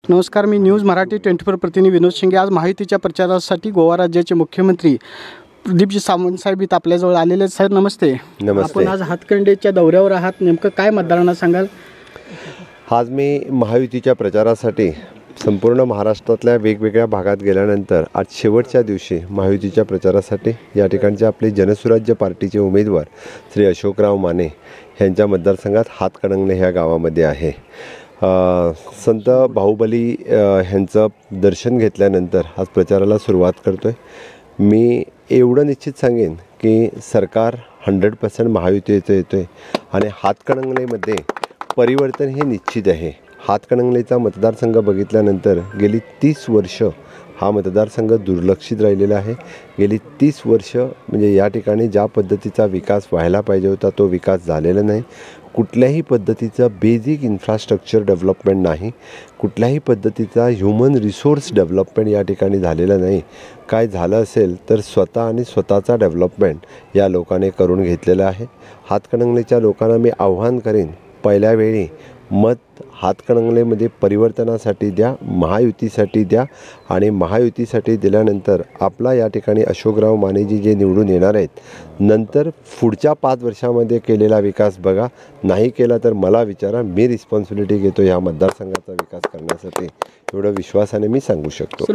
नमस्कार, मी न्यूज मराठी 24 प्रतिनिधी विनोद शिंगे। आज महायुतीच्या प्रचारासाठी गोवा राज्याचे मुख्यमंत्री प्रदीपजी सावंत साहेब इथं आपल्याजवळ आलेले आहेत। सर नमस्ते। आपण आज हातकंडेच्या दौऱ्यावर आहात, नेमकं काय मतदारांना सांगाल? आज मी महायुतीच्या प्रचारासाठी संपूर्ण महाराष्ट्रातल्या वेगवेगळ्या भागात गेल्यानंतर आज शेवटच्या दिवशी महायुतीच्या प्रचारासाठी या ठिकाणचे आपले जनसुराज्य पार्टीचे उमेदवार श्री अशोकराव माने यांच्या मतदारसंघात हातकणंगले ह्या गावामध्ये आहे। संत बाहुबली यांचं दर्शन घेतल्यानंतर आज प्रचाराला सुरुवात करतोय। मी एवढं निश्चित सांगेन की सरकार 100% महायुतीचं येतोय आणि हातकणंगलेमध्ये परिवर्तन हे निश्चित आहे। हातकणंगलेचा मतदारसंघ बघितल्यानंतर गेली 30 वर्ष हा मतदारसंघ दुर्लक्षित राहिलेला आहे। गेली 30 वर्ष म्हणजे या ठिकाणी ज्या पद्धतीचा विकास व्हायला पाहिजे होता तो विकास झालेला नाही। कुठल्याही पद्धतीचं बेसिक इन्फ्रास्ट्रक्चर डेव्हलपमेंट नाही, कुठल्याही पद्धतीचा ह्युमन रिसोर्स डेव्हलपमेंट या ठिकाणी झालेला नाही। काय झालं असेल तर स्वतः आणि स्वतःचा डेव्हलपमेंट या लोकांनी करून घेतलेला आहे। हातकणंगलेच्या लोकांना मी आव्हान करेन, पहिल्या वेळी मत हातकणंगलेमध्ये परिवर्तनासाठी द्या, महायुतीसाठी द्या आणि महायुतीसाठी दिल्यानंतर आपला या ठिकाणी अशोकराव मानेजी जे निवडून येणार आहेत, नंतर पुढच्या 5 वर्षामध्ये केलेला विकास बघा। नाही केला तर मला विचारा, मी रिस्पॉन्सिबिलिटी घेतो ह्या मतदारसंघाचा विकास करण्यासाठी, एवढं विश्वासाने मी सांगू शकतो।